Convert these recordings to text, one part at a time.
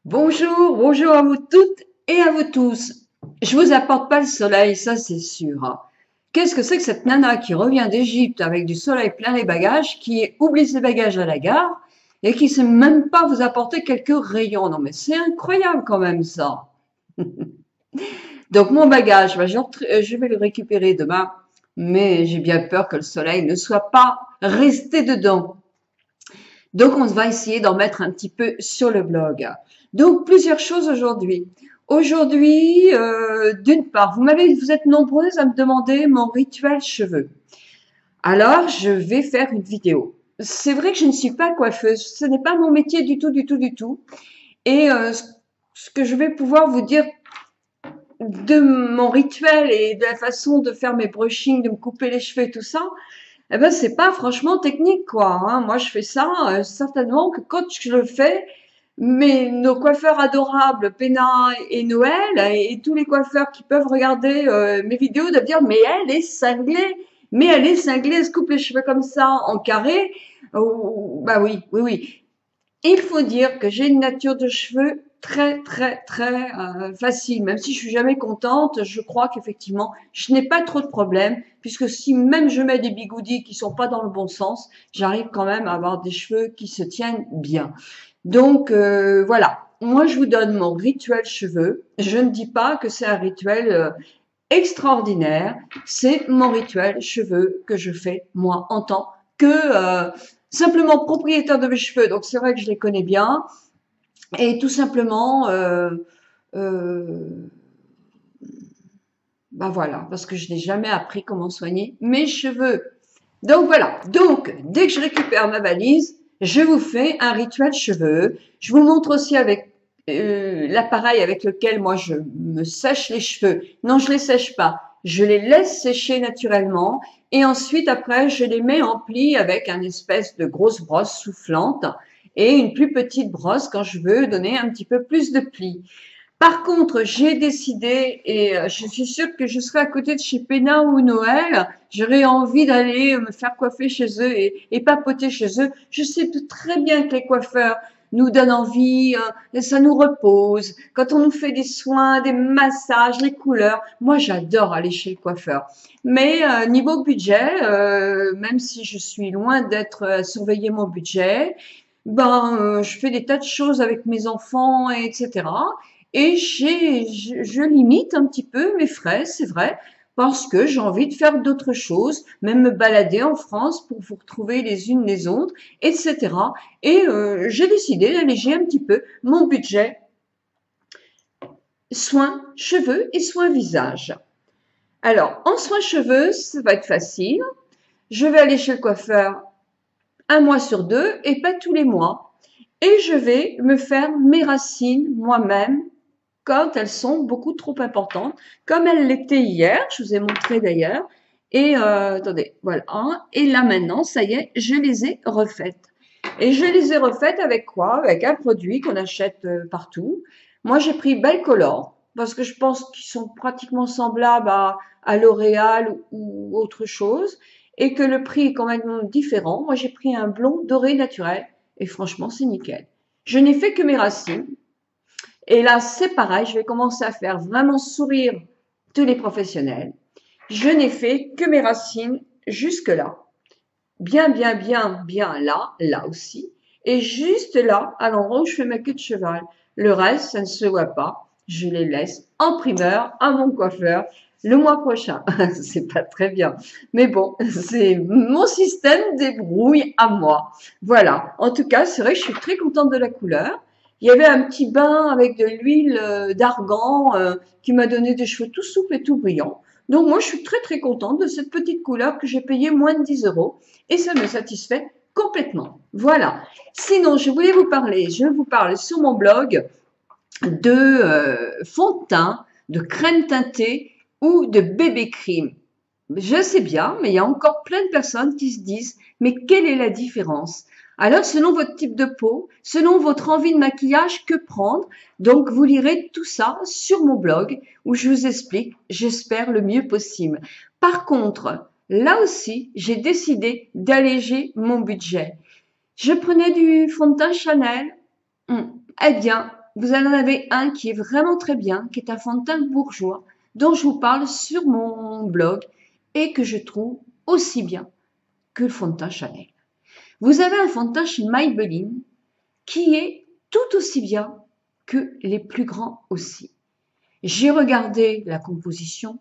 Bonjour, bonjour à vous toutes et à vous tous. Je vous apporte pas le soleil, ça c'est sûr, hein. Qu'est-ce que c'est que cette nana qui revient d'Égypte avec du soleil plein les bagages, qui oublie ses bagages à la gare et qui sait même pas vous apporter quelques rayons? Non mais c'est incroyable quand même ça. Donc mon bagage, je vais le récupérer demain, mais j'ai bien peur que le soleil ne soit pas resté dedans. Donc, on va essayer d'en mettre un petit peu sur le blog. Donc, plusieurs choses aujourd'hui. Aujourd'hui, d'une part, vous êtes nombreuses à me demander mon rituel cheveux. Alors, je vais faire une vidéo. C'est vrai que je ne suis pas coiffeuse, ce n'est pas mon métier du tout, du tout, du tout. Et ce que je vais pouvoir vous dire de mon rituel et de la façon de faire mes brushings, de me couper les cheveux et tout ça, eh ben c'est pas franchement technique quoi, hein. Moi je fais ça certainement que quand je le fais, mais nos coiffeurs adorables, Pena et Noël et tous les coiffeurs qui peuvent regarder mes vidéos doivent dire mais elle est cinglée, elle se coupe les cheveux comme ça en carré. Oh, bah oui, oui, oui. Il faut dire que j'ai une nature de cheveux très, très, très facile. Même si je suis jamais contente, je crois qu'effectivement, je n'ai pas trop de problèmes, puisque si même je mets des bigoudis qui sont pas dans le bon sens, j'arrive quand même à avoir des cheveux qui se tiennent bien. Donc voilà, moi je vous donne mon rituel cheveux. Je ne dis pas que c'est un rituel extraordinaire, c'est mon rituel cheveux que je fais moi en tant que simplement propriétaire de mes cheveux. Donc c'est vrai que je les connais bien et tout simplement euh, ben voilà, parce que je n'ai jamais appris comment soigner mes cheveux. Donc voilà, donc dès que je récupère ma valise, je vous fais un rituel cheveux. Je vous montre aussi avec l'appareil avec lequel moi je me sèche les cheveux. Non, je les sèche pas. Je les laisse sécher naturellement et ensuite après je les mets en pli avec un espèce de grosse brosse soufflante et une plus petite brosse quand je veux donner un petit peu plus de plis. Par contre, j'ai décidé, et je suis sûre que je serai à côté de chez Pénin ou Noël, j'aurais envie d'aller me faire coiffer chez eux et papoter chez eux. Je sais très bien que les coiffeurs nous donnent envie, et ça nous repose. Quand on nous fait des soins, des massages, les couleurs, moi j'adore aller chez le coiffeur. Mais niveau budget, même si je suis loin d'être à surveiller mon budget, je fais des tas de choses avec mes enfants, etc. Et je limite un petit peu mes frais, c'est vrai, parce que j'ai envie de faire d'autres choses, même me balader en France pour vous retrouver les unes les autres, etc. Et j'ai décidé d'alléger un petit peu mon budget soins cheveux et soins visage. Alors, en soins cheveux, ça va être facile. Je vais aller chez le coiffeur un mois sur deux et pas tous les mois. Et je vais me faire mes racines moi-même quand elles sont beaucoup trop importantes, comme elles l'étaient hier, je vous ai montré d'ailleurs. Et attendez, voilà. Et là maintenant, ça y est, je les ai refaites. Et je les ai refaites avec quoi? Avec un produit qu'on achète partout. Moi, j'ai pris Belcolor parce que je pense qu'ils sont pratiquement semblables à L'Oréal ou autre chose et que le prix est quand même différent. Moi, j'ai pris un blond doré naturel et franchement, c'est nickel. Je n'ai fait que mes racines. Et là, c'est pareil, je vais commencer à faire vraiment sourire tous les professionnels. Je n'ai fait que mes racines jusque-là. Bien, bien, bien, bien là, là aussi. Et juste là, à l'endroit où je fais ma queue de cheval. Le reste, ça ne se voit pas. Je les laisse en primeur à mon coiffeur le mois prochain. C'est pas très bien. Mais bon, c'est mon système débrouille à moi. Voilà. En tout cas, c'est vrai que je suis très contente de la couleur. Il y avait un petit bain avec de l'huile d'argan qui m'a donné des cheveux tout souples et tout brillants. Donc moi, je suis très très contente de cette petite couleur que j'ai payée moins de 10 euros et ça me satisfait complètement. Voilà. Sinon, je vous parle sur mon blog de fond de teint, de crème teintée ou de bébé crème. Je sais bien, mais il y a encore plein de personnes qui se disent, mais quelle est la différence? Alors, selon votre type de peau, selon votre envie de maquillage, que prendre? Donc, vous lirez tout ça sur mon blog où je vous explique, j'espère, le mieux possible. Par contre, là aussi, j'ai décidé d'alléger mon budget. Je prenais du fond de teint Chanel. Eh bien, vous en avez un qui est vraiment très bien, qui est un fond de teint bourgeois, dont je vous parle sur mon blog et que je trouve aussi bien que le fond de teint Chanel. Vous avez un fond de teint chez Maybelline qui est tout aussi bien que les plus grands aussi. J'ai regardé la composition,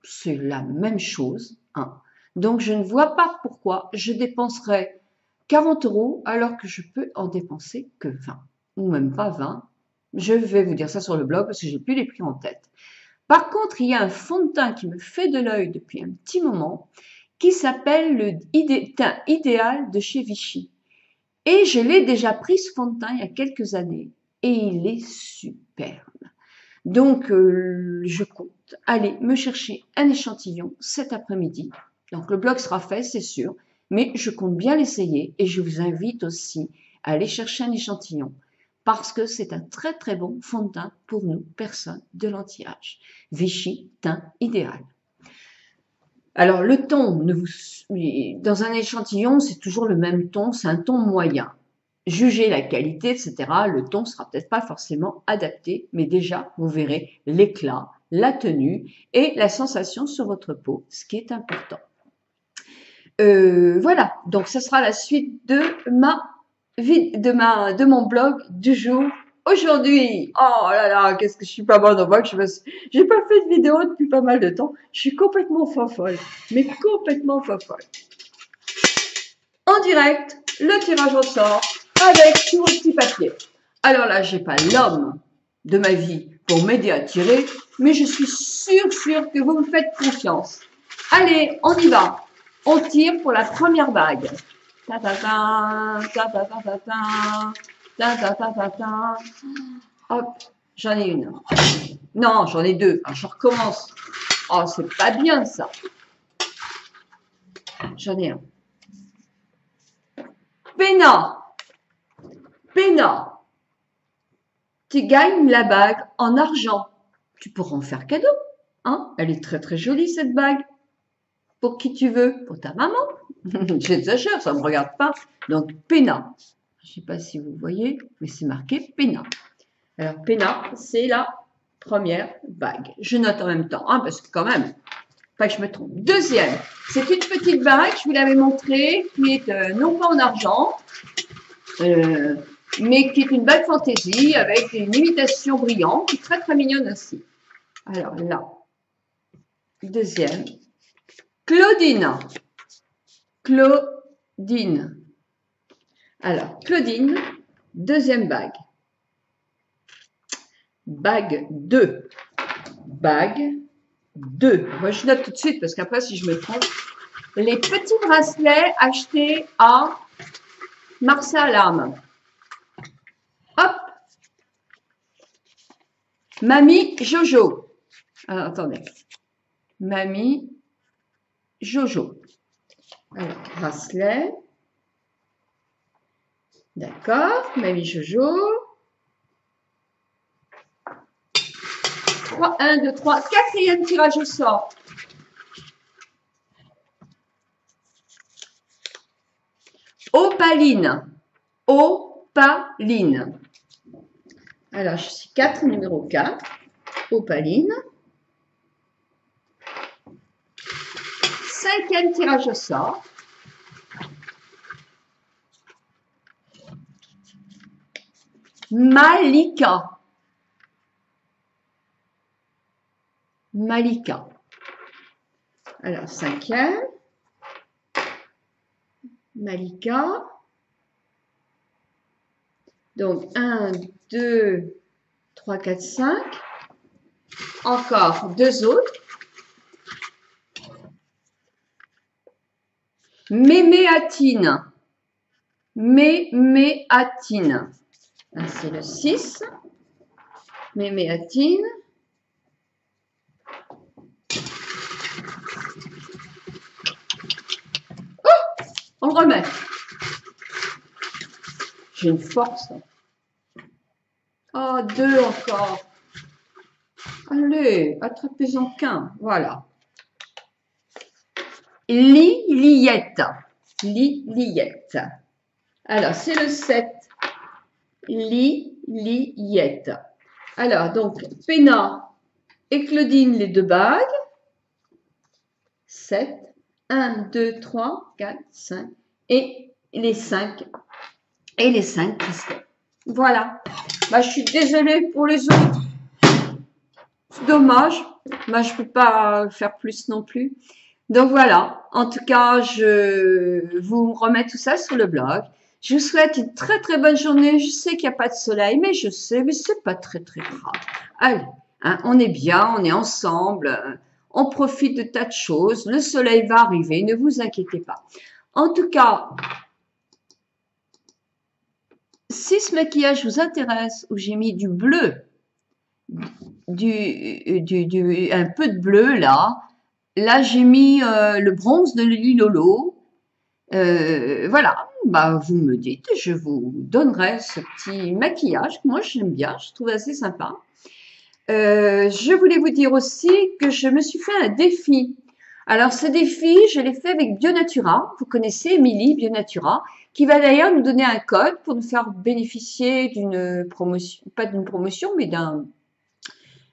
c'est la même chose, hein. Donc je ne vois pas pourquoi je dépenserais 40 € alors que je peux en dépenser que 20 ou même pas 20. Je vais vous dire ça sur le blog parce que j'ai plus les prix en tête. Par contre, il y a un fond de teint qui me fait de l'œil depuis un petit moment qui s'appelle le teint idéal de chez Vichy. Et je l'ai déjà pris ce fond de teint il y a quelques années et il est superbe. Donc, je compte aller me chercher un échantillon cet après-midi. Donc, le blog sera fait, c'est sûr, mais je compte bien l'essayer et je vous invite aussi à aller chercher un échantillon parce que c'est un très très bon fond de teint pour nous, personnes de l'anti-âge. Vichy teint idéal. Alors, le ton, dans un échantillon, c'est toujours le même ton, c'est un ton moyen. Jugez la qualité, etc. Le ton sera peut-être pas forcément adapté, mais déjà, vous verrez l'éclat, la tenue et la sensation sur votre peau, ce qui est important. Voilà, donc ce sera la suite de mon blog du jour. Aujourd'hui, oh là là, qu'est-ce que je suis pas bonne au blog, j'ai pas fait de vidéo depuis pas mal de temps, je suis complètement folle, mais complètement folle. En direct, le tirage au sort, avec tout le petit papier. Alors là, j'ai pas l'homme de ma vie pour m'aider à tirer, mais je suis sûre que vous me faites confiance. Allez, on y va. On tire pour la première bague. Ta ta ta, ta ta ta ta ta, ta ta ta ta ta. Hop, j'en ai une. Non, j'en ai deux. Alors, je recommence. Oh, c'est pas bien ça. J'en ai un. Pénat. Pénat. Tu gagnes la bague en argent. Tu pourras en faire cadeau. Hein? Elle est très très jolie cette bague. Pour qui tu veux? Pour ta maman. J'exagère, ça ne me regarde pas. Donc, Pénat. Je ne sais pas si vous voyez, mais c'est marqué Pénat. Alors, Pénat, c'est la première bague. Je note en même temps, hein, parce que quand même, pas que je me trompe. Deuxième, c'est une petite bague, je vous l'avais montrée, qui est non pas en argent, mais qui est une bague fantaisie avec une imitation brillante, qui est très très mignonne aussi. Alors là, deuxième, Claudine. Claudine. Alors, Claudine, deuxième bague. Bague 2. Bague 2. Moi, je note tout de suite parce qu'après, si je me trompe, les petits bracelets achetés à Marsa Alarme. Hop. Mamie Jojo. Alors, attendez. Mamie Jojo. Alors, bracelet. D'accord. Mamie Jojo. 3, 1, 2, 3. Quatrième tirage au sort. Opaline. Opaline. Alors, je suis 4, numéro 4. Opaline. Cinquième tirage au sort. Malika. Malika. Alors, cinquième. Malika. Donc, 1, 2, 3, 4, 5. Encore deux autres. Méméatine. Méméatine. C'est le 6. Méméatine. Oh, on le remet. J'ai une force. Oh, 2 encore. Allez, attrapez-en qu'un. Voilà. Liliette. Liliette. Alors, c'est le 7. Liliette. Alors, donc, Péna et Claudine, les deux bagues. 7. 1, 2, 3, 4, 5. Et les 5. Et les 5 pistons. Voilà. Bah, je suis désolée pour les autres. C'est dommage. Bah, je peux pas faire plus non plus. Donc voilà. En tout cas, je vous remets tout ça sur le blog. Je vous souhaite une très très bonne journée. Je sais qu'il n'y a pas de soleil, mais je sais, mais c'est pas très très grave. Allez, hein, on est bien, on est ensemble, on profite de tas de choses. Le soleil va arriver, ne vous inquiétez pas. En tout cas, si ce maquillage vous intéresse, où j'ai mis du bleu, un peu de bleu là, là j'ai mis le bronze de Lily Lolo. Voilà, bah vous me dites, je vous donnerai ce petit maquillage que moi j'aime bien, je trouve assez sympa. Je voulais vous dire aussi que je me suis fait un défi. Alors ce défi, je l'ai fait avec Bionatura. Vous connaissez Émilie Bionatura, qui va d'ailleurs nous donner un code pour nous faire bénéficier d'une promotion, pas d'une promotion, mais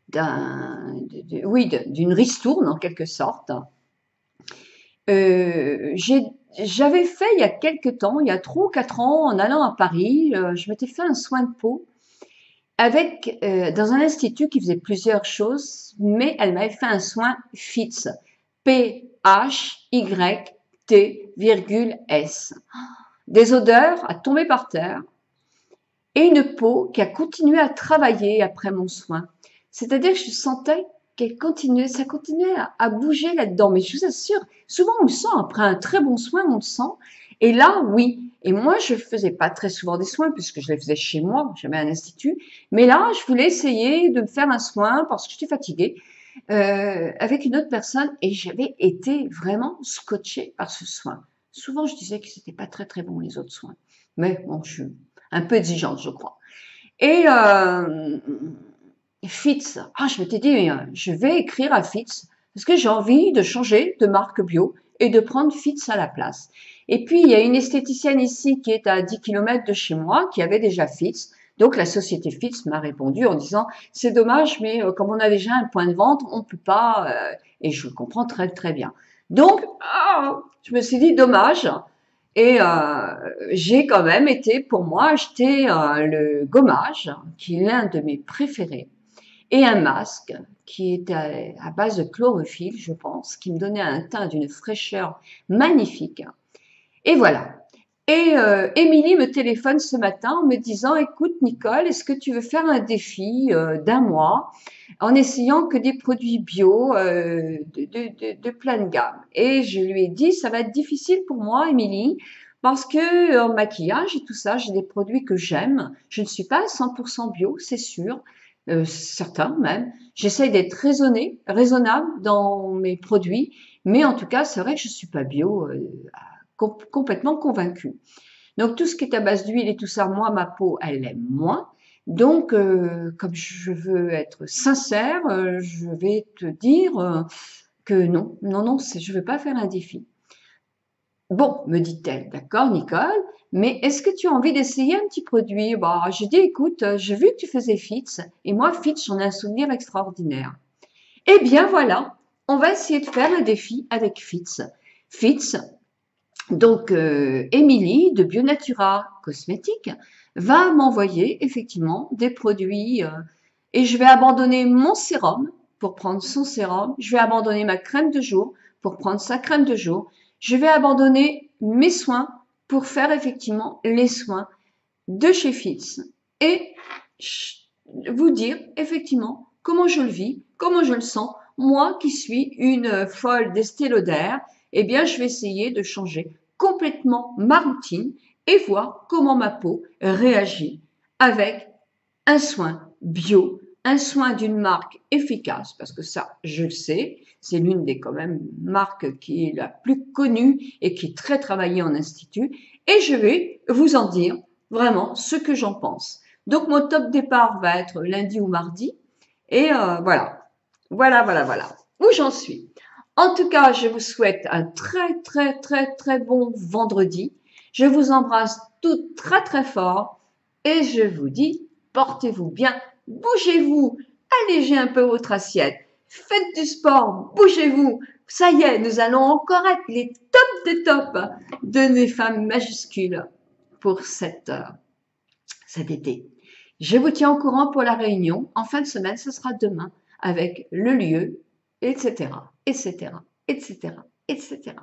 d'une ristourne en quelque sorte. J'avais fait il y a quelques temps, il y a 3 ou 4 ans, en allant à Paris, je m'étais fait un soin de peau avec dans un institut qui faisait plusieurs choses, mais elle m'avait fait un soin FITS, P-H-Y-T,S. Des odeurs à tomber par terre et une peau qui a continué à travailler après mon soin. C'est-à-dire que je sentais qu'elle continuait, ça continuait à bouger là-dedans. Mais je vous assure, souvent on le sent, après un très bon soin, on le sent. Et là, oui. Et moi, je faisais pas très souvent des soins puisque je les faisais chez moi, j'avais un institut. Mais là, je voulais essayer de me faire un soin parce que j'étais fatiguée avec une autre personne et j'avais été vraiment scotchée par ce soin. Souvent, je disais que c'était pas très très bon les autres soins. Mais bon, je suis un peu exigeante, je crois. Et Fitz, je m'étais dit, je vais écrire à Fitz parce que j'ai envie de changer de marque bio et de prendre Fitz à la place. Et puis, il y a une esthéticienne ici qui est à 10 km de chez moi qui avait déjà Fitz. Donc, la société Fitz m'a répondu en disant, c'est dommage, mais comme on a déjà un point de vente, on ne peut pas, et je le comprends très très bien. Donc, je me suis dit, dommage. Et j'ai quand même été, pour moi, acheter le gommage, qui est l'un de mes préférés, et un masque qui était à base de chlorophylle, je pense, qui me donnait un teint d'une fraîcheur magnifique. Et voilà. Et Émilie me téléphone ce matin en me disant, écoute Nicole, est-ce que tu veux faire un défi d'1 mois en essayant que des produits bio de pleine gamme? Et je lui ai dit, ça va être difficile pour moi, Émilie, parce que en maquillage et tout ça, j'ai des produits que j'aime. Je ne suis pas à 100% bio, c'est sûr. Certains même. J'essaye d'être raisonnable dans mes produits, mais en tout cas, c'est vrai que je suis pas bio complètement convaincue. Donc tout ce qui est à base d'huile et tout ça, moi, ma peau, elle l'aime moins. Donc, comme je veux être sincère, je vais te dire que non, non, non, je ne veux pas faire un défi. Bon, me dit-elle, d'accord, Nicole, mais est-ce que tu as envie d'essayer un petit produit? Bah, j'ai dit, écoute, j'ai vu que tu faisais Fitz, et moi, Fitz, j'en ai un souvenir extraordinaire. Eh bien, voilà, on va essayer de faire un défi avec Fitz. Fitz, donc, Émilie de Bionatura Cosmétiques va m'envoyer effectivement des produits et je vais abandonner mon sérum pour prendre son sérum. Je vais abandonner ma crème de jour pour prendre sa crème de jour. Je vais abandonner mes soins pour faire effectivement les soins de chez Fitz et vous dire effectivement comment je le vis, comment je le sens. Moi qui suis une folle d'Estée Lauder, eh bien, je vais essayer de changer complètement ma routine et voir comment ma peau réagit avec un soin bio, un soin d'une marque efficace, parce que ça, je le sais, c'est l'une des quand même marques qui est la plus connue et qui est très travaillée en institut, et je vais vous en dire vraiment ce que j'en pense. Donc mon top départ va être lundi ou mardi, et voilà, voilà, où j'en suis. En tout cas, je vous souhaite un très, très, très, très bon vendredi. Je vous embrasse toutes très, très fort. Et je vous dis, portez-vous bien, bougez-vous, allégez un peu votre assiette, faites du sport, bougez-vous. Ça y est, nous allons encore être les tops des tops de mes femmes majuscules pour cet été. Je vous tiens au courant pour la réunion. En fin de semaine, ce sera demain avec le lieu, etc., etc., etc., etc.